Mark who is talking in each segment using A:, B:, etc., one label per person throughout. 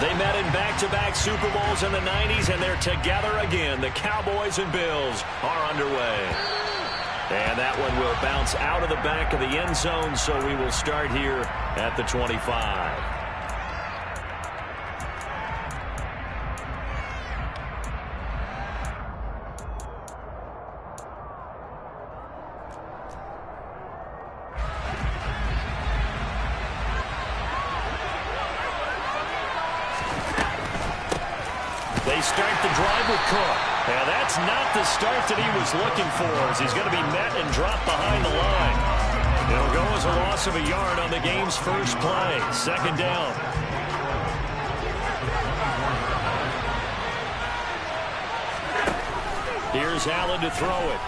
A: They met in back-to-back Super Bowls in the 90s, and they're together again. The Cowboys and Bills are underway. And that one will bounce out of the back of the end zone, so we will start here at the 25. They start the drive with Cook. Yeah, that's not the start that he was looking for, as he's going to be met and dropped behind the line. It'll go as a loss of a yard on the game's first play. Second down. Here's Allen to throw it.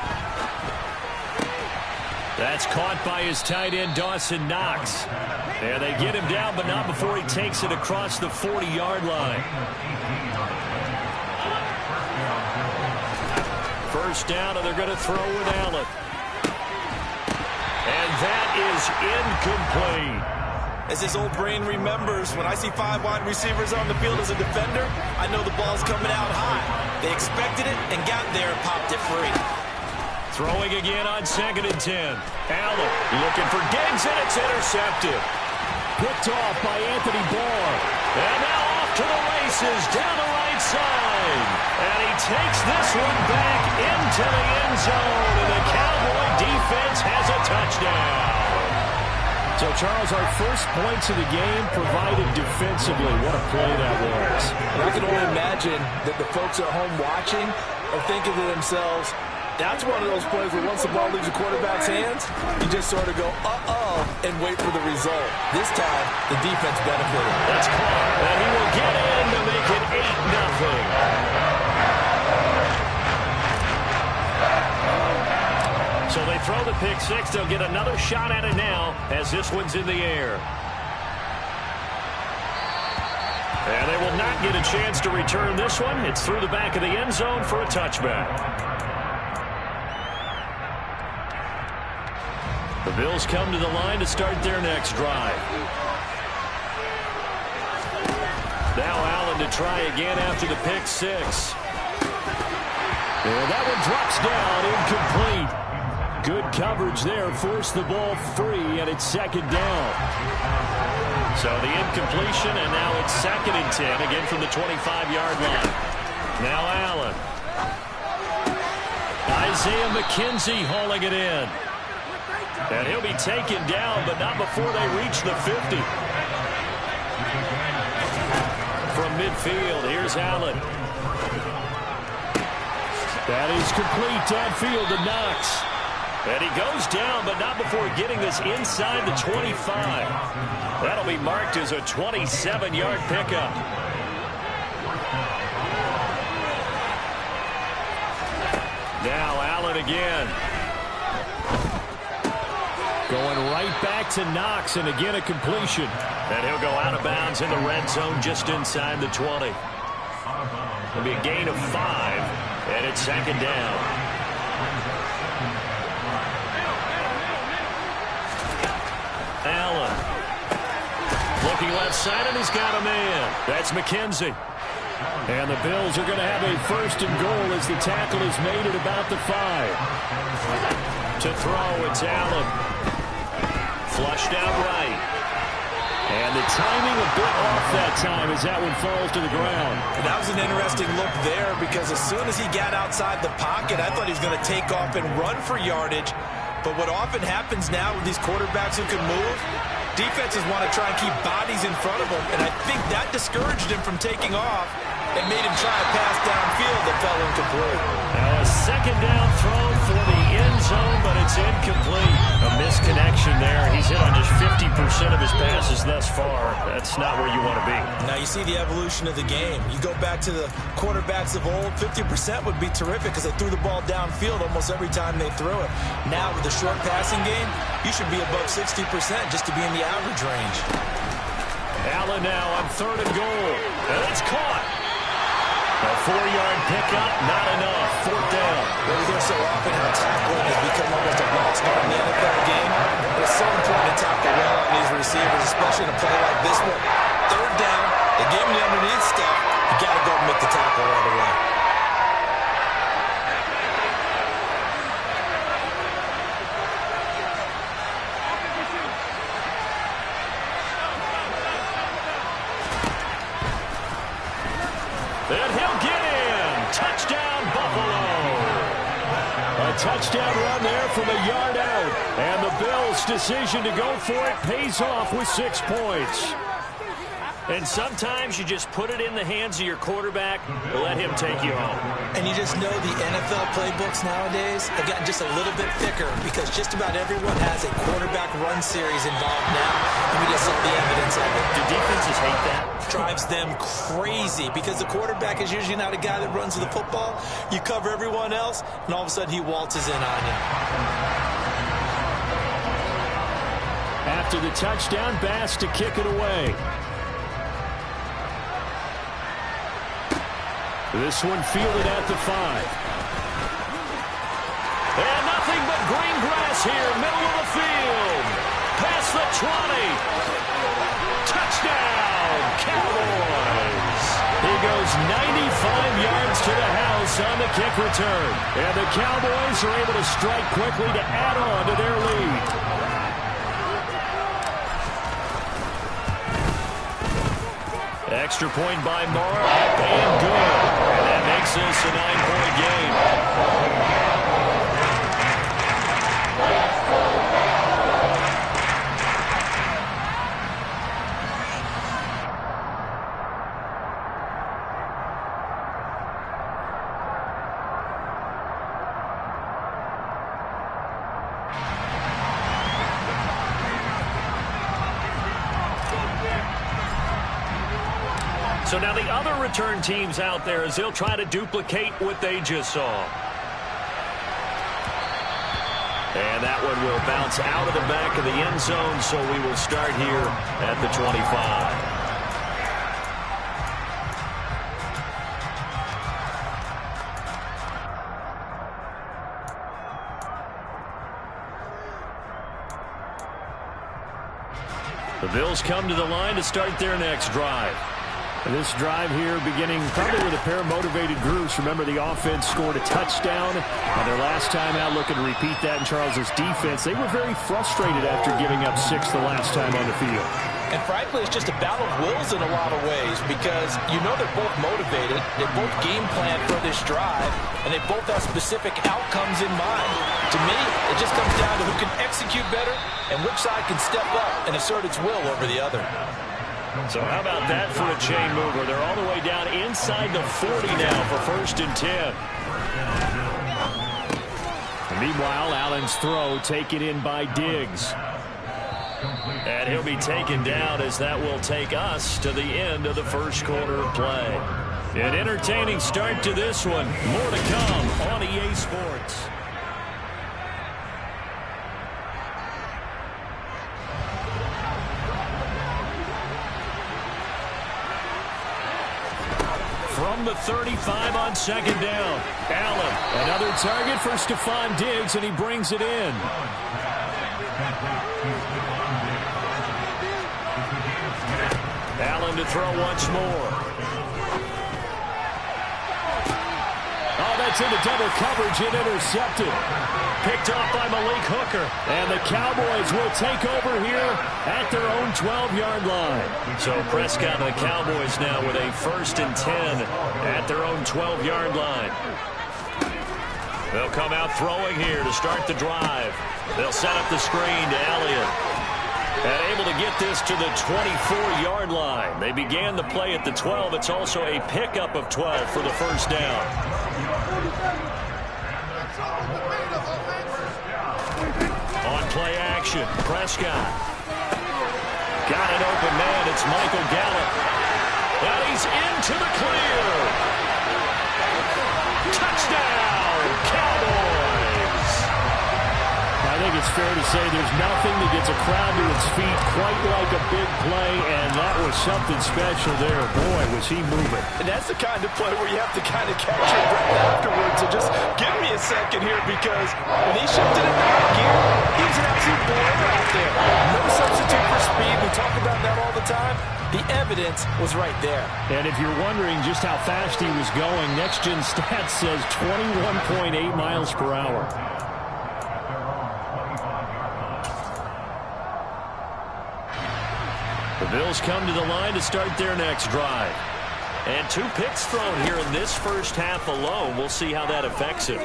A: That's caught by his tight end, Dawson Knox. There, they get him down, but not before he takes it across the 40-yard line. First down, and they're going to throw with Allen. And that is incomplete.
B: As his old brain remembers, when I see 5 wide receivers on the field as a defender, I know the ball's coming out high. They expected it and got there and popped it free.
A: Throwing again on 2nd and 10. Allen looking for Diggs, and it's intercepted. Picked off by Anthony Barr. And now off to the races down the right side. And he takes this one back into the end zone. And the Cowboy defense has a touchdown. So, Charles, our first points of the game provided defensively. What a play that was.
B: And I can only imagine that the folks at home watching are thinking to themselves, that's one of those plays where once the ball leaves the quarterback's hands, you just sort of go, uh-oh, and wait for the result. This time, the defense benefited.
A: That's caught, and he will get in to make it 8-0. So they throw the pick six. They'll get another shot at it now as this one's in the air. And they will not get a chance to return this one. It's through the back of the end zone for a touchback. The Bills come to the line to start their next drive. Now Allen to try again after the pick six. And that one drops down, incomplete. Good coverage there, forced the ball free, and it's second down. So the incompletion, and now it's 2nd and 10, again from the 25-yard line. Now Allen. Isaiah McKenzie hauling it in. And he'll be taken down, but not before they reach the 50. From midfield, here's Allen. That is complete downfield to Knox. And he goes down, but not before getting this inside the 25. That'll be marked as a 27-yard pickup. Now Allen again. Going right back to Knox, and again a completion. And he'll go out of bounds in the red zone just inside the 20. It'll be a gain of 5, and it's second down. Allen. Looking left side, and he's got a man. That's McKenzie. And the Bills are going to have a first and goal as the tackle is made at about the 5. To throw, it's Allen. Flushed out right. And the timing a bit off that time as that one falls to the ground.
B: And that was an interesting look there because as soon as he got outside the pocket, I thought he was going to take off and run for yardage. But what often happens now with these quarterbacks who can move, defenses want to try and keep bodies in front of them. And I think that discouraged him from taking off and made him try a pass downfield that fell incomplete.
A: Now a second down throw for the end zone, but it's incomplete. A misconnection there. He's hit on just 50% of his passes thus far. That's not where you want to be.
B: Now you see the evolution of the game. You go back to the quarterbacks of old, 50% would be terrific because they threw the ball downfield almost every time they threw it. Now with the short passing game, you should be above 60% just to be in the average range.
A: Allen now on 3rd and goal. And it's caught. A 4-yard pickup, not enough. 4th down.
B: Well, we hear so often how tackling has become almost a lost art in the NFL game. It's so important to tackle well on these receivers, especially in a play like this one. 3rd down, they gave him the underneath. make the tackle right away.
A: And he'll get in. Touchdown, Buffalo. A touchdown run there from a yard out. And the Bills' decision to go for it pays off with 6 points. And sometimes you just put it in the hands of your quarterback and let him take you home.
B: And you just know the NFL playbooks nowadays have gotten just a little bit thicker because just about everyone has a quarterback run series involved now, and we just saw the evidence of it.
A: Do defenses hate that?
B: Drives them crazy because the quarterback is usually not a guy that runs the football. You cover everyone else, and all of a sudden he waltzes in on you.
A: After the touchdown, Bass to kick it away. This one fielded at the 5. And nothing but green grass here, middle of the field. Past the 20. Touchdown, Cowboys. He goes 95 yards to the house on the kick return. And the Cowboys are able to strike quickly to add on to their lead. Extra point by Morrow, up and good. And that makes this a 9-point game. So now the other return teams out there as they'll try to duplicate what they just saw. And that one will bounce out of the back of the end zone, so we will start here at the 25. The Bills come to the line to start their next drive. This drive here beginning probably with a pair of motivated groups. Remember, the offense scored a touchdown on their last time out, looking to repeat that in Charles's defense. They were very frustrated after giving up 6 the last time on the field.
B: And frankly, it's just a battle of wills in a lot of ways because you know they're both motivated, they both game plan for this drive, and they both have specific outcomes in mind. To me, it just comes down to who can execute better and which side can step up and assert its will over the other.
A: So how about that for a chain mover? They're all the way down inside the 40 now for 1st and 10. And meanwhile, Allen's throw taken in by Diggs. And he'll be taken down as that will take us to the end of the first quarter of play. An entertaining start to this one. More to come on EA Sports. From the 35 on 2nd down. Allen, another target for Stephon Diggs, and he brings it in. Allen to throw once more. Oh, that's into double coverage and intercepted. Picked off by Malik Hooker. And the Cowboys will take over here at their own 12-yard line. So Prescott and the Cowboys now with a 1st and 10 at their own 12-yard line. They'll come out throwing here to start the drive. They'll set up the screen to Elliott. And able to get this to the 24-yard line. They began the play at the 12. It's also a pickup of 12 for the 1st down. On play action, Prescott. Got an open man. It's Michael Gallup. And he's into the clear. Touchdown, Cowboys. I think it's fair to say there's nothing that gets a crowd to its feet quite like a big play, and that was something special there. Boy, was he moving.
B: And that's the kind of play where you have to kind of catch your breath afterwards. So just give me a second here because when he shifted into that gear, he was an absolute baller out there. No substitute for speed. We talk about that all the time. The evidence was right there.
A: And if you're wondering just how fast he was going, Next Gen Stats says 21.8 miles per hour. The Bills come to the line to start their next drive. And 2 picks thrown here in this first half alone. We'll see how that affects him.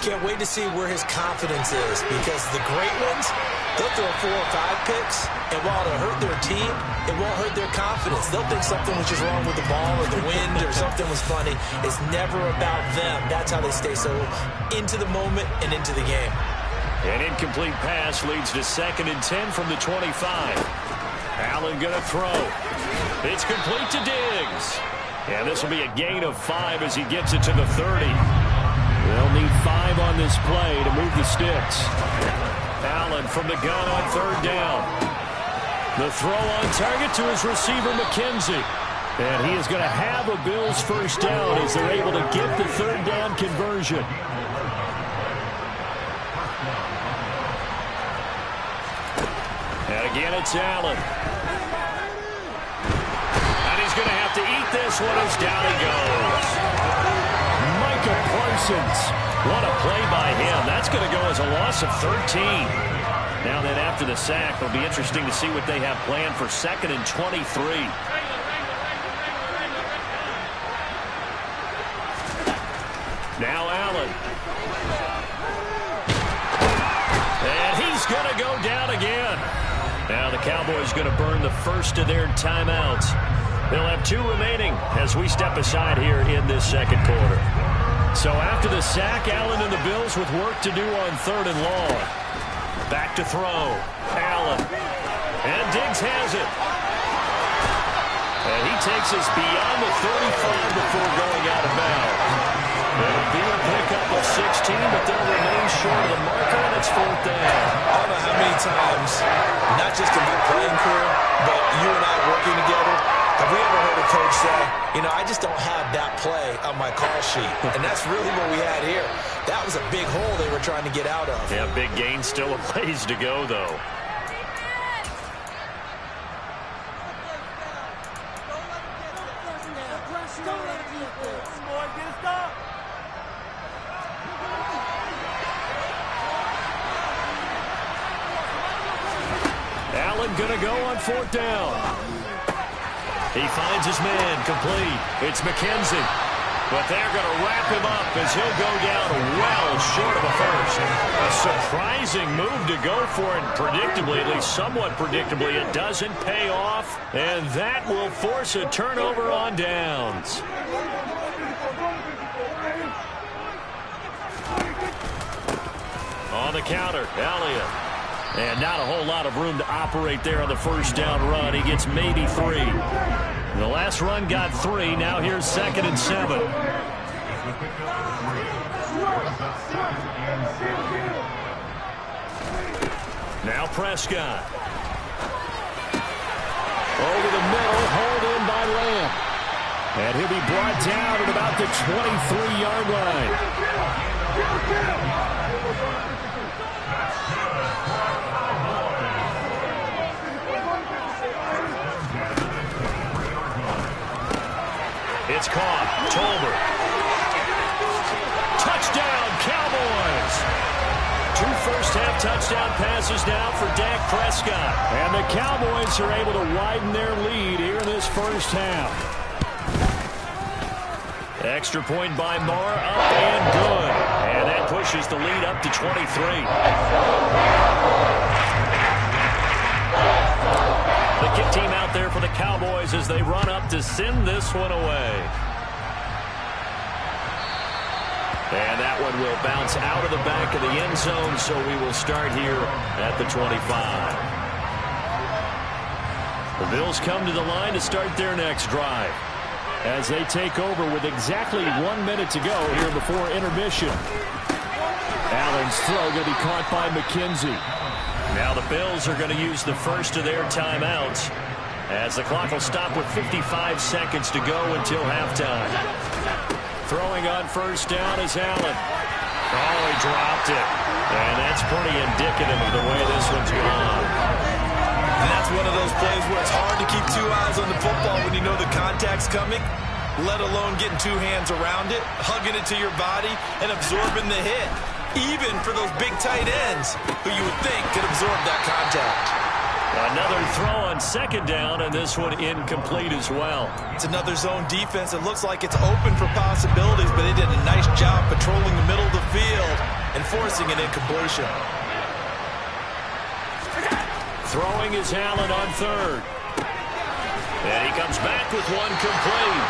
B: Can't wait to see where his confidence is, because the great ones, they'll throw 4 or 5 picks, and while it'll hurt their team, it won't hurt their confidence. They'll think something was just wrong with the ball or the wind or something was funny. It's never about them. That's how they stay so into the moment and into the game.
A: An incomplete pass leads to 2nd and 10 from the 25. Allen going to throw. It's complete to Diggs. And this will be a gain of 5 as he gets it to the 30. They'll need 5 on this play to move the sticks. Allen from the gun on 3rd down. The throw on target to his receiver, McKenzie. And he is going to have a Bills first down as they're able to get the 3rd down conversion. And again, it's Allen. Going to have to eat this one as down he goes. Micah Parsons. What a play by him. That's going to go as a loss of 13. Now then, after the sack, it'll be interesting to see what they have planned for 2nd and 23. Now Allen. And he's going to go down again. Now the Cowboys going to burn the first of their timeouts. They'll have 2 remaining as we step aside here in this 2nd quarter. So after the sack, Allen and the Bills with work to do on 3rd and long. Back to throw. Allen. And Diggs has it. And he takes us beyond the 35 before going out of bounds. It'll be a pickup of 16, but they'll remain short of the marker, and it's 4th down.
B: I don't know how many times, not just in my playing career, but you and I working together, have we ever heard a coach say, you know, I just don't have that play on my call sheet? And that's really what we had here. That was a big hole they were trying to get out of.
A: Yeah, big gain, still a ways to go, though. Allen gonna go on 4th down. He finds his man complete. It's McKenzie. But they're going to wrap him up as he'll go down well short of a first. A surprising move to go for it. Predictably, at least somewhat predictably, it doesn't pay off. And that will force a turnover on downs. On the counter, Elliott. And not a whole lot of room to operate there on the first down run. He gets maybe 3. The last run got 3. Now here's 2nd and 7. Now Prescott. Over the middle, hauled in by Lamb. And he'll be brought down at about the 23-yard line. It's caught. Tolbert. Touchdown, Cowboys. 2 first-half touchdown passes now for Dak Prescott. And the Cowboys are able to widen their lead here in this first half. Extra point by Marr, up and good. And that pushes the lead up to 23. The kick team out there for the Cowboys as they run up to send this one away. And that one will bounce out of the back of the end zone, so we will start here at the 25. The Bills come to the line to start their next drive as they take over with exactly 1 minute to go here before intermission. Allen's throw going to be caught by McKenzie. Now the Bills are going to use the first of their timeouts as the clock will stop with 55 seconds to go until halftime. Throwing on first down is Allen. Oh, he dropped it. And that's pretty indicative of the way this one's gone.
B: And that's one of those plays where it's hard to keep two eyes on the football when you know the contact's coming, let alone getting two hands around it, hugging it to your body, and absorbing the hit, even for those big tight ends who you would think could absorb that contact.
A: Another throw on second down, and this one incomplete as well.
B: It's another zone defense. It looks like it's open for possibilities, but they did a nice job patrolling the middle of the field and forcing an incompletion.
A: Throwing is Allen on third. And he comes back with one complete.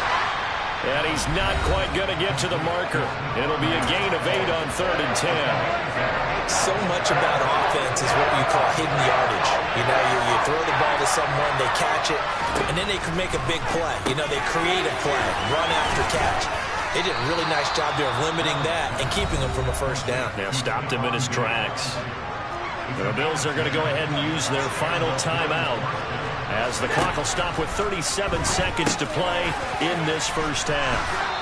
A: And he's not quite going to get to the marker. It'll be a gain of 8 on 3rd and 10.
B: So much about offense is what you call hidden yardage. You know, you throw the ball to someone, they catch it, and then they can make a big play. You know, they create a play, run after catch. They did a really nice job there of limiting that and keeping him from a first down.
A: Now stopped him in his tracks. The Bills are going to go ahead and use their final timeout as the clock will stop with 37 seconds to play in this first half.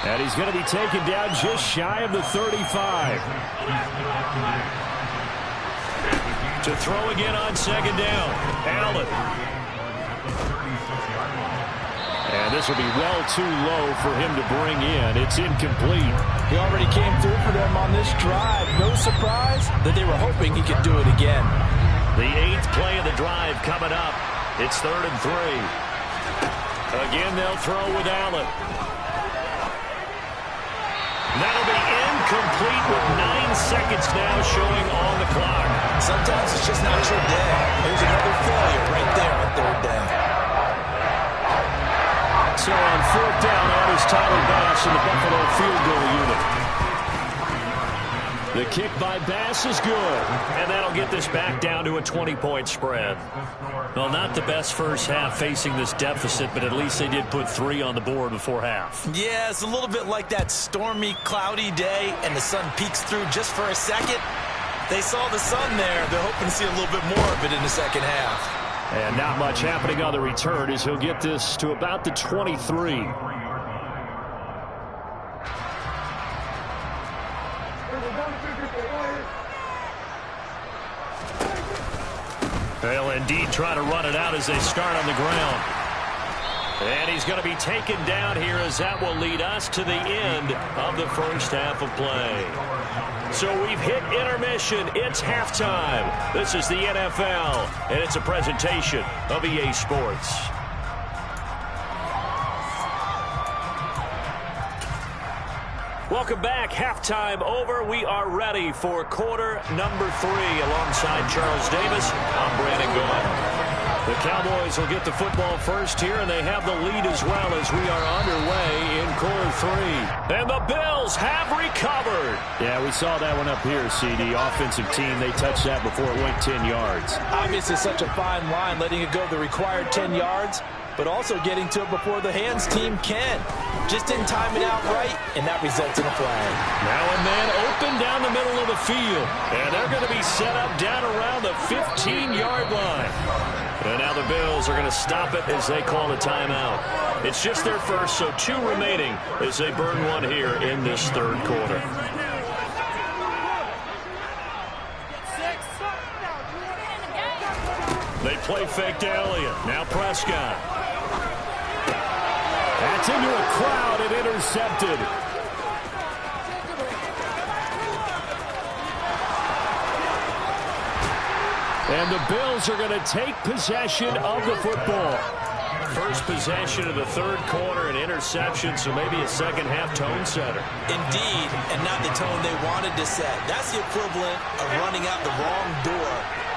A: And he's going to be taken down just shy of the 35. To throw again on second down. Allen. And this will be well too low for him to bring in. It's incomplete.
C: He already came through for them on this drive. No surprise that they were hoping he could do it again.
A: The 8th play of the drive coming up. It's 3rd and 3. Again, they'll throw with Allen. That'll be incomplete with 9 seconds now showing on the clock.
B: Sometimes it's just not your day. There's another failure right there on 3rd down.
A: So on 4th down, that is Tyler Bass in the Buffalo field goal unit. The kick by Bass is good, and that'll get this back down to a 20-point spread. Well, not the best first half facing this deficit, but at least they did put 3 on the board before half.
B: Yeah, it's a little bit like that stormy, cloudy day, and the sun peeks through just for a second. They saw the sun there. They're hoping to see a little bit more of it in the second half.
A: And not much happening on the return as he'll get this to about the 23. They'll indeed try to run it out as they start on the ground. And he's going to be taken down here as that will lead us to the end of the first half of play. So we've hit intermission. It's halftime. This is the NFL, and it's a presentation of EA Sports. Welcome back. Halftime over. We are ready for quarter number 3 alongside Charles Davis. I'm Brandon Gaudin. The Cowboys will get the football first here, and they have the lead as well as we are underway in quarter 3. And the Bills have recovered. Yeah, we saw that one up here, CD. Offensive team, they touched that before it went 10 yards.
C: Obviously such a fine line, letting it go the required 10 yards, but also getting to it before the hands team can. Just didn't time it out right, and that results in a flag.
A: Now and then open down the middle of the field. And they're going to be set up down around the 15-yard line. And now the Bills are going to stop it as they call a timeout. It's just their first, so 2 remaining as they burn one here in this third quarter. They play fake to Elliott. Now Prescott. That's into a crowd and intercepted. And the Bills are going to take possession of the football. First possession of the third quarter, an interception, so maybe a second-half tone setter.
B: Indeed, and not the tone they wanted to set. That's the equivalent of running out the wrong door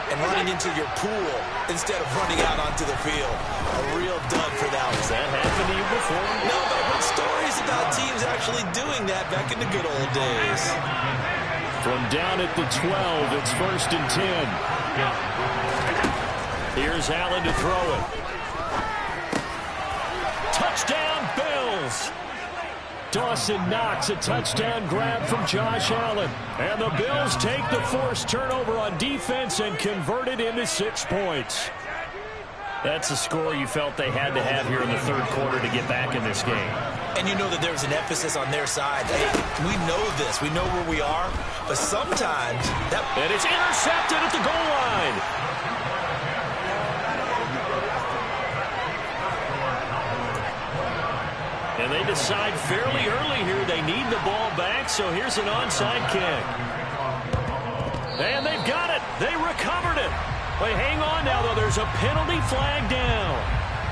B: and running into your pool instead of running out onto the field. A real dud for that one.
A: Has that happened to you before?
B: No, but I've heard stories about teams actually doing that back in the good old days.
A: From down at the 12, it's 1st and 10. Here's Allen to throw it. Touchdown, Bills! Dawson Knox, a touchdown grab from Josh Allen. And the Bills take the forced turnover on defense and convert it into 6 points. That's a score you felt they had to have here in the third quarter to get back in this game.
B: And you know that there's an emphasis on their side. Hey, we know this. We know where we are. But sometimes that...
A: And it's intercepted at the goal line. They decide fairly early here they need the ball back, so here's an onside kick. And they've got it. They recovered it. Wait, hang on now, though. There's a penalty flag down.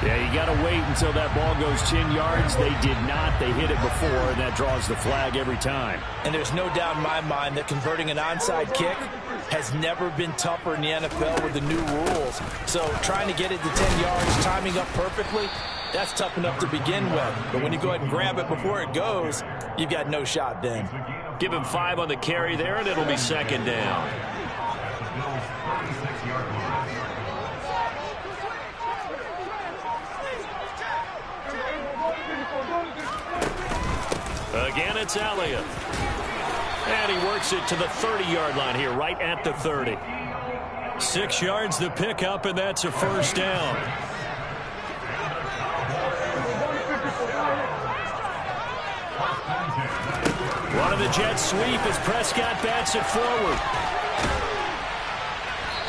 D: Yeah, you got to wait until that ball goes 10 yards. They did not. They hit it before, and that draws the flag every time.
C: And there's no doubt in my mind that converting an onside kick has never been tougher in the NFL with the new rules. So trying to get it to 10 yards, timing up perfectly, that's tough enough to begin with. But when you go ahead and grab it before it goes, you've got no shot then.
A: Give him 5 on the carry there, and it'll be second down. Again, it's Elliott. And he works it to the 30-yard line here, right at the 30. 6 yards the pickup, and that's a first down. One of the Jets sweep as Prescott bats it forward.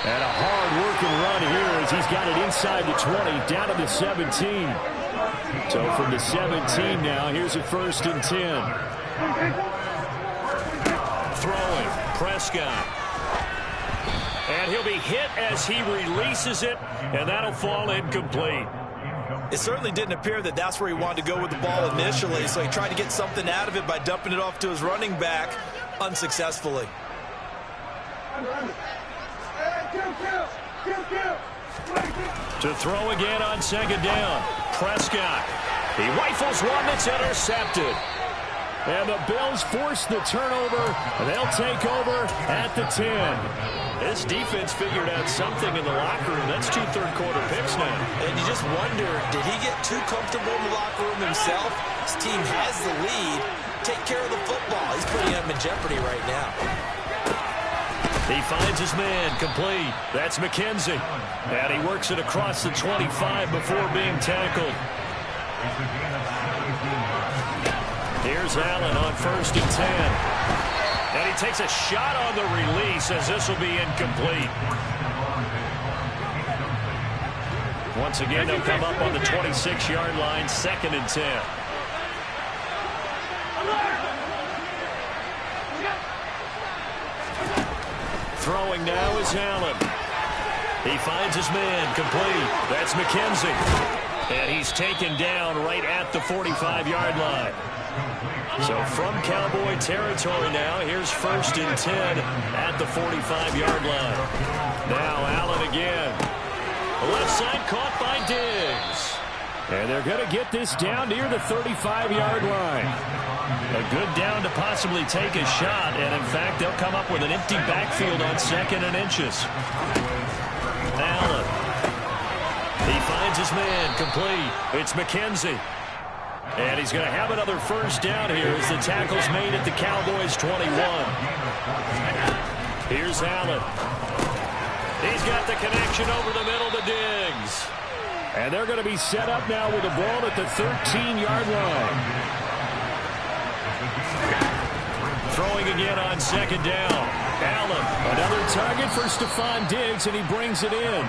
A: And a hard-working run here as he's got it inside the 20, down to the 17. So from the 17 now, here's a 1st and 10. Throwing, Prescott. And he'll be hit as he releases it, and that'll fall incomplete.
B: It certainly didn't appear that that's where he wanted to go with the ball initially, so he tried to get something out of it by dumping it off to his running back unsuccessfully.
A: To throw again on second down. Prescott. He rifles one that's intercepted. And the Bills force the turnover. They'll take over at the 10. This defense figured out something in the locker room. That's 2 third-quarter picks now.
B: And you just wonder, did he get too comfortable in the locker room himself? His team has the lead. Take care of the football. He's putting them in jeopardy right now.
A: He finds his man, complete. That's McKenzie. And he works it across the 25 before being tackled. Here's Allen on 1st and 10. And he takes a shot on the release as this will be incomplete. Once again, they'll come up on the 26-yard line, 2nd and 10. Throwing now is Allen. He finds his man, complete. That's McKenzie. And he's taken down right at the 45-yard line. So from Cowboy territory now, here's 1st and 10 at the 45-yard line. Now Allen again. The left side caught by Diggs. And they're going to get this down near the 35-yard line. A good down to possibly take a shot, and in fact, they'll come up with an empty backfield on 2nd and inches. Allen. He finds his man, complete. It's McKenzie. And he's going to have another first down here as the tackle's made at the Cowboys' 21. Here's Allen. He's got the connection over the middle to Diggs. And they're going to be set up now with the ball at the 13-yard line. Throwing again on 2nd down. Allen, another target for Stephon Diggs, and he brings it in.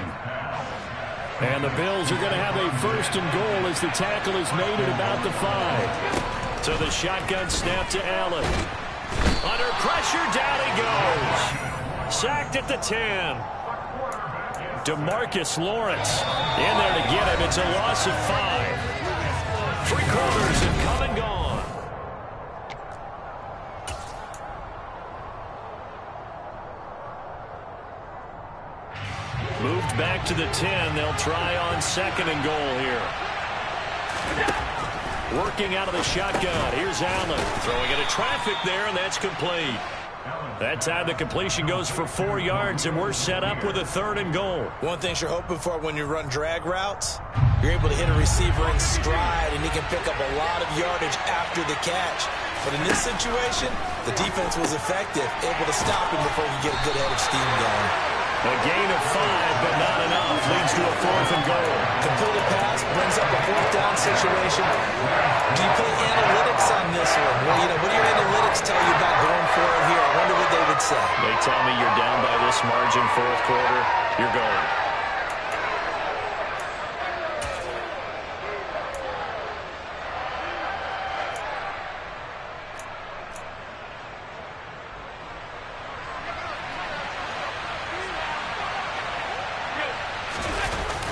A: And the Bills are going to have a 1st and goal as the tackle is made at about the 5. So the shotgun snap to Allen. Under pressure, down he goes. Sacked at the 10. DeMarcus Lawrence in there to get him. It's a loss of 5. 3 quarters have come and gone. Moved back to the 10. They'll try on 2nd and goal here. Working out of the shotgun. Here's Allen. Throwing into traffic there, and that's complete. That time the completion goes for 4 yards, and we're set up with a 3rd and goal.
B: One thing you're hoping for when you run drag routes, you're able to hit a receiver in stride, and he can pick up a lot of yardage after the catch. But in this situation, the defense was effective, able to stop him before he get a good head of steam going.
A: A gain of 5, but not enough. Leads to a 4th and goal.
B: Completed pass brings up a 4th down situation. Do you play analytics on this one? Well, what do your analytics tell you about going for it here? I wonder what they would say.
A: They tell me you're down by this margin, 4th quarter. You're going.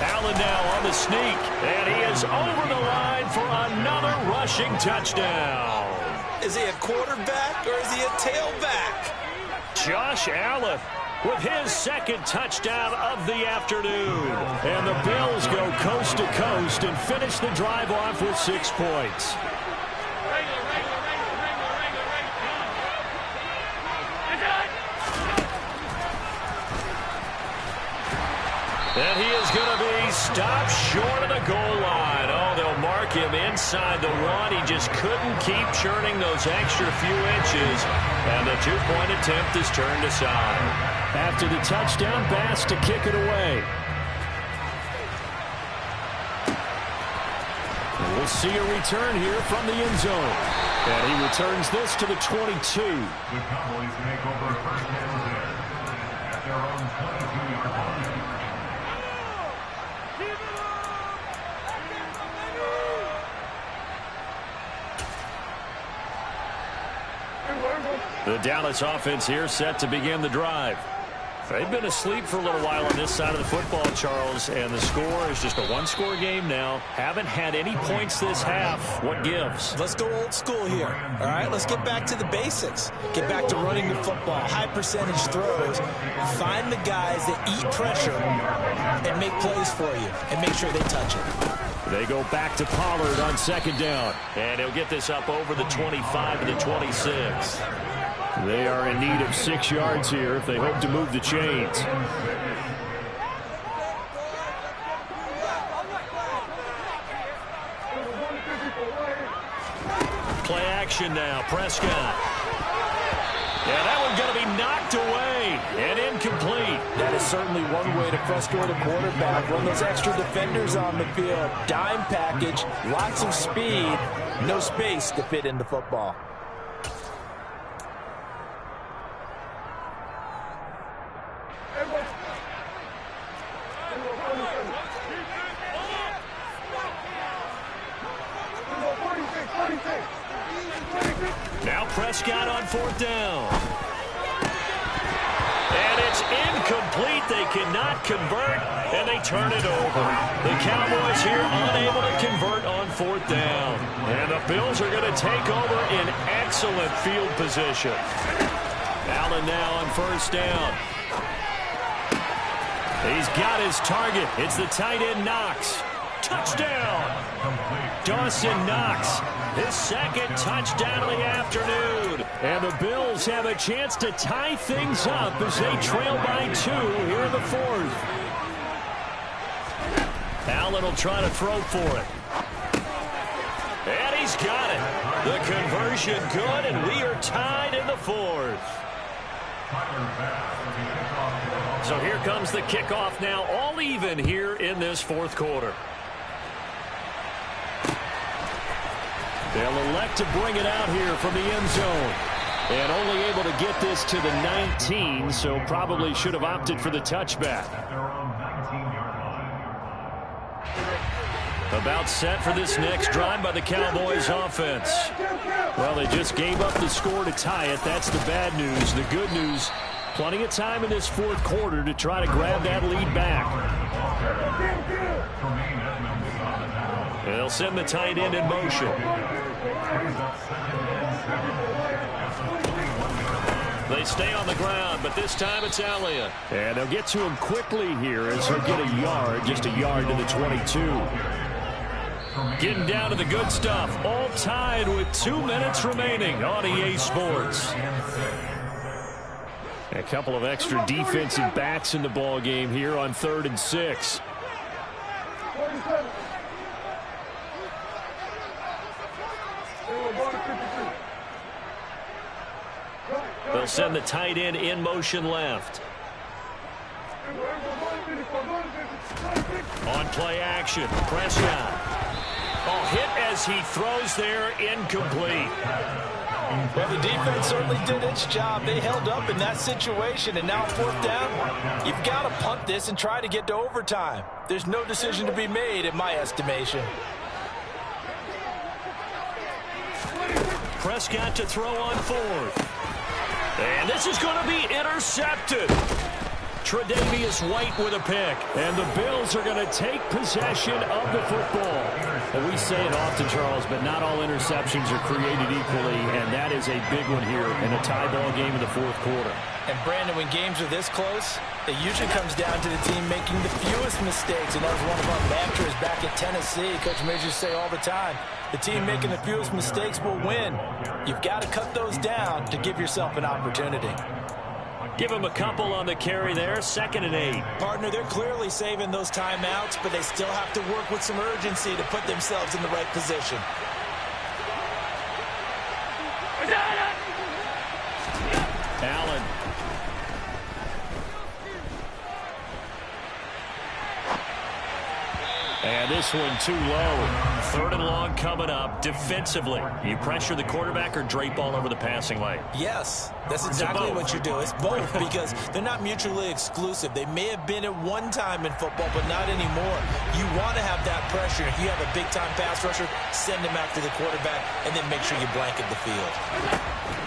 A: Allen now on the sneak, and he is over the line for another rushing touchdown.
B: Is he a quarterback or is he a tailback?
A: Josh Allen with his second touchdown of the afternoon. And the Bills go coast to coast and finish the drive off with 6 points. And he is going to be stopped short of the goal line. Oh, they'll mark him inside the 1. He just couldn't keep churning those extra few inches. And the 2-point attempt is turned aside. After the touchdown, Bass to kick it away. We'll see a return here from the end zone. And he returns this to the 22.
E: The Cowboys make over first down there at their own 22-yard line.
A: The Dallas offense here set to begin the drive. They've been asleep for a little while on this side of the football, Charles, and the score is just a one-score game now. Haven't had any points this half. What gives?
B: Let's go old school here. All right, let's get back to the basics. Get back to running the football, high percentage throws. Find the guys that eat pressure and make plays for you and make sure they touch it.
A: They go back to Pollard on second down. And he'll get this up over the 25 to the 26. They are in need of 6 yards here if they hope to move the chains. Play action now. Prescott. Yeah, that one's going to be knocked away and incomplete.
C: That is certainly one way to frustrate a quarterback. Run those extra defenders on the field. Dime package, lots of speed, no space to fit in the football.
A: Now Prescott on fourth down. And it's incomplete. They cannot convert, and they turn it over. The Cowboys here unable to convert on fourth down. And the Bills are going to take over in excellent field position. Allen now on first down. He's got his target. It's the tight end Knox. Touchdown! Dawson Knox, his second touchdown of the afternoon. And the Bills have a chance to tie things up as they trail by 2 here in the fourth. Allen will try to throw for it. And he's got it. The conversion good, and we are tied in the fourth. So here comes the kickoff now, all even here in this fourth quarter. They'll elect to bring it out here from the end zone. And only able to get this to the 19, so probably should have opted for the touchback. About set for this next drive by the Cowboys offense. Well, they just gave up the score to tie it. That's the bad news. The good news, plenty of time in this fourth quarter to try to grab that lead back. They'll send the tight end in motion. They stay on the ground, but this time it's Elliott. And they'll get to him quickly here as he'll get a yard, just a yard to the 22. Getting down to the good stuff, all tied with 2 minutes remaining on EA Sports. A couple of extra defensive backs in the ball game here on 3rd and 6. They'll send the tight end in motion left. On play action, Prescott. Oh, hit as he throws there, incomplete.
C: Well, the defense certainly did its job. They held up in that situation, and now fourth down, you've got to punt this and try to get to overtime. There's no decision to be made in my estimation.
A: Prescott to throw on fourth. And this is going to be intercepted. Tre'Davious White with a pick.
D: And the Bills are going to take possession of the football. And we say it often, Charles, but not all interceptions are created equally, and that is a big one here in a tie ball game in the fourth quarter.
C: And, Brandon, when games are this close, it usually comes down to the team making the fewest mistakes. And that was one of our mantras back at Tennessee. Coach Majors say all the time, the team making the fewest mistakes will win. You've got to cut those down to give yourself an opportunity.
A: Give him a couple on the carry there, 2nd and 8.
B: Partner, they're clearly saving those timeouts, but they still have to work with some urgency to put themselves in the right position.
A: Allen. And this one too low. 3rd and long coming up. Defensively, you pressure the quarterback or drape all over the passing lane?
B: Yes, that's exactly what you do. It's both because they're not mutually exclusive. They may have been at one time in football, but not anymore. You want to have that pressure. If you have a big-time pass rusher, send him after the quarterback, and then make sure you blanket the field.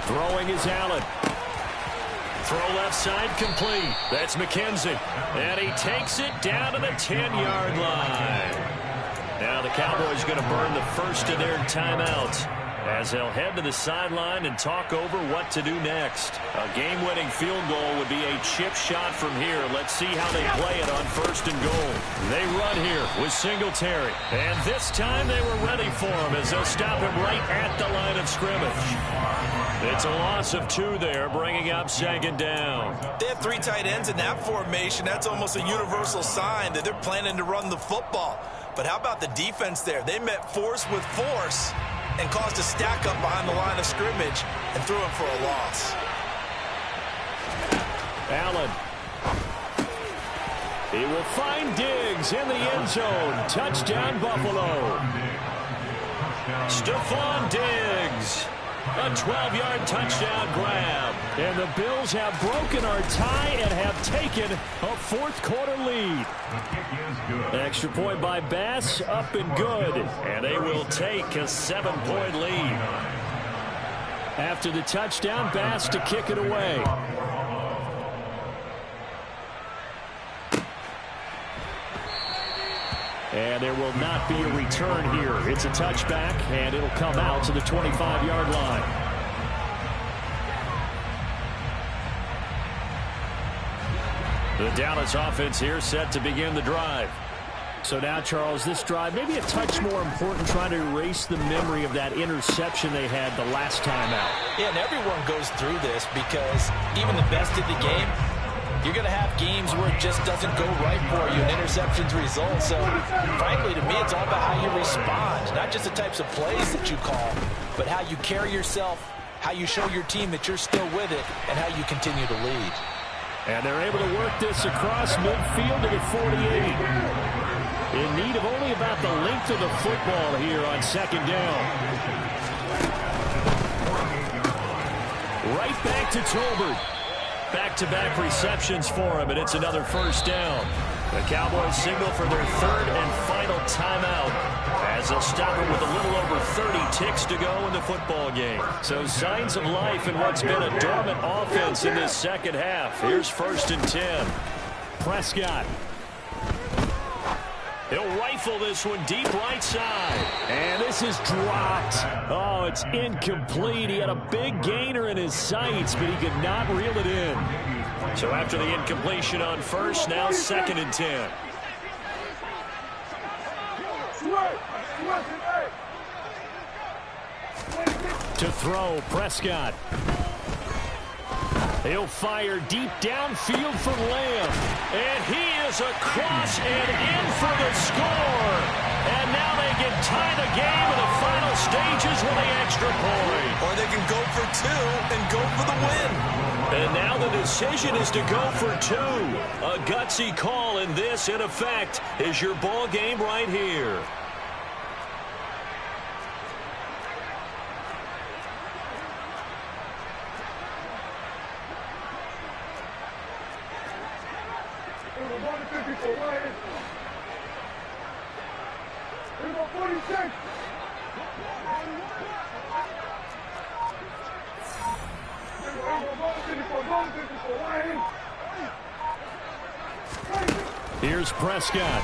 A: Throwing is Allen. Throw left side complete. That's McKenzie. And he takes it down to the 10-yard line. Now the Cowboys going to burn the first of their timeouts as they'll head to the sideline and talk over what to do next. A game-winning field goal would be a chip shot from here. Let's see how they play it on 1st and goal. They run here with Singletary. And this time they were ready for him as they'll stop him right at the line of scrimmage. It's a loss of 2 there, bringing up 2nd down.
B: They have 3 tight ends in that formation. That's almost a universal sign that they're planning to run the football. But how about the defense there? They met force with force and caused a stack up behind the line of scrimmage and threw him for a loss.
A: Allen. He will find Diggs in the end zone. Touchdown, Buffalo. Stephon Diggs. A 12-yard touchdown grab.
D: And the Bills have broken our tie and have taken a fourth-quarter lead.
A: Extra point by Bass, up and good. And they will take a 7-point lead.
D: After the touchdown, Bass to kick it away. And there will not be a return here. It's a touchback, and it'll come out to the 25-yard line.
A: The Dallas offense here set to begin the drive.
D: So now, Charles, this drive maybe a touch more important, trying to erase the memory of that interception they had the last time out.
C: Yeah, and everyone goes through this because even the best in the game, you're going to have games where it just doesn't go right for you and interceptions result. So, frankly, to me, it's all about how you respond. Not just the types of plays that you call, but how you carry yourself, how you show your team that you're still with it, and how you continue to lead.
D: And they're able to work this across midfield to the 48. In need of only about the length of the football here on 2nd down. Right back to Tolbert.
A: Back-to-back receptions for him, and it's another 1st down. The Cowboys signal for their 3rd and final timeout as they'll stop him with a little over 30 ticks to go in the football game. So signs of life in what's been a dormant offense in this second half. Here's 1st and 10.
D: Prescott.
A: He'll rifle this one deep right side.
D: And this is dropped. Oh, it's incomplete. He had a big gainer in his sights, but he could not reel it in.
A: So after the incompletion on 1st, now 2nd and 10.
D: To throw, Prescott. He'll fire deep downfield for Lamb.
A: And he is across and in for the score. And now they can tie the game in the final stages with the extra point.
B: Or they can go for 2 and go for the win.
A: And now the decision is to go for 2. A gutsy call, and this, in effect, is your ball game right here.
D: Here's Prescott.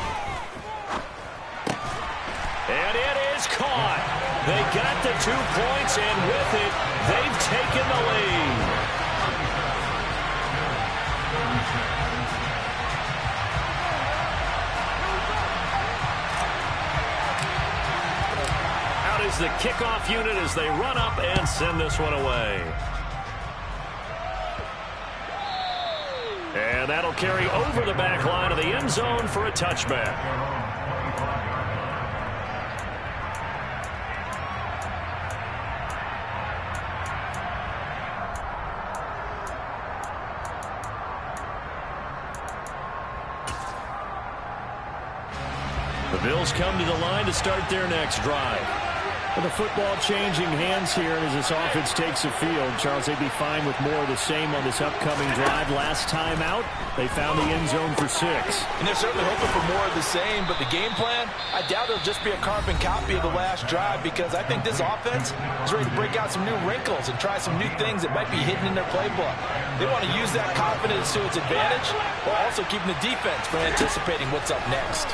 A: And it is caught. They got the 2 points, and with it, they've taken the lead. Out is the kickoff unit as they run up and send this one away. And that'll carry over the back line of the end zone for a touchback. The Bills come to the line to start their next drive.
D: With the football changing hands here, and as this offense takes the field, Charles, they'd be fine with more of the same on this upcoming drive. Last time out, they found the end zone for 6.
C: And they're certainly hoping for more of the same, but the game plan, I doubt it'll just be a carbon copy of the last drive, because I think this offense is ready to break out some new wrinkles and try some new things that might be hidden in their playbook. They want to use that confidence to its advantage, while also keeping the defense from anticipating what's up next.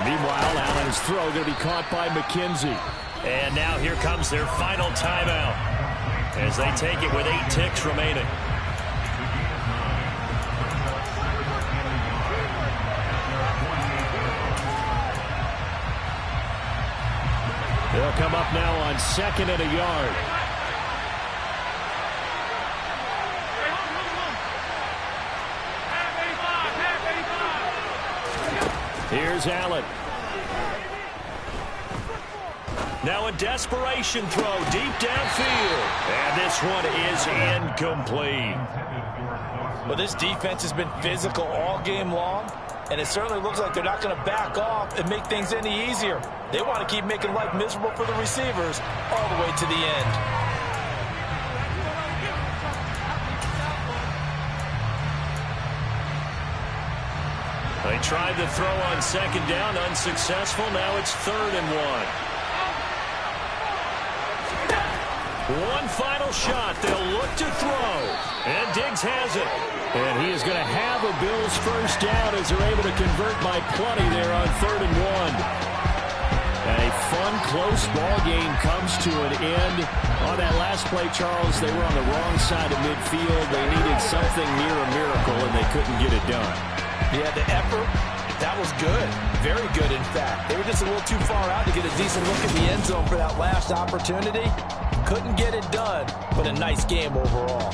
D: Meanwhile, Allen's throw going to be caught by McKenzie.
A: And now here comes their final timeout as they take it with 8 ticks remaining.
D: They'll come up now on 2nd and a yard. Here's Allen.
A: Now a desperation throw deep downfield. And this one is incomplete.
C: Well, this defense has been physical all game long, and it certainly looks like they're not going to back off and make things any easier. They want to keep making life miserable for the receivers all the way to the end.
A: They tried the throw on 2nd down, unsuccessful. Now it's 3rd and 1. One final shot. They'll look to throw. And Diggs has it.
D: And he is going to have a Bills first down as they're able to convert by plenty there on 3rd and 1. And a fun, close ball game comes to an end. On that last play, Charles, they were on the wrong side of midfield. They needed something near a miracle, and they couldn't get it done.
C: Yeah, the effort, that was good. Very good, in fact. They were just a little too far out to get a decent look at the end zone for that last opportunity. Couldn't get it done, but a nice game overall.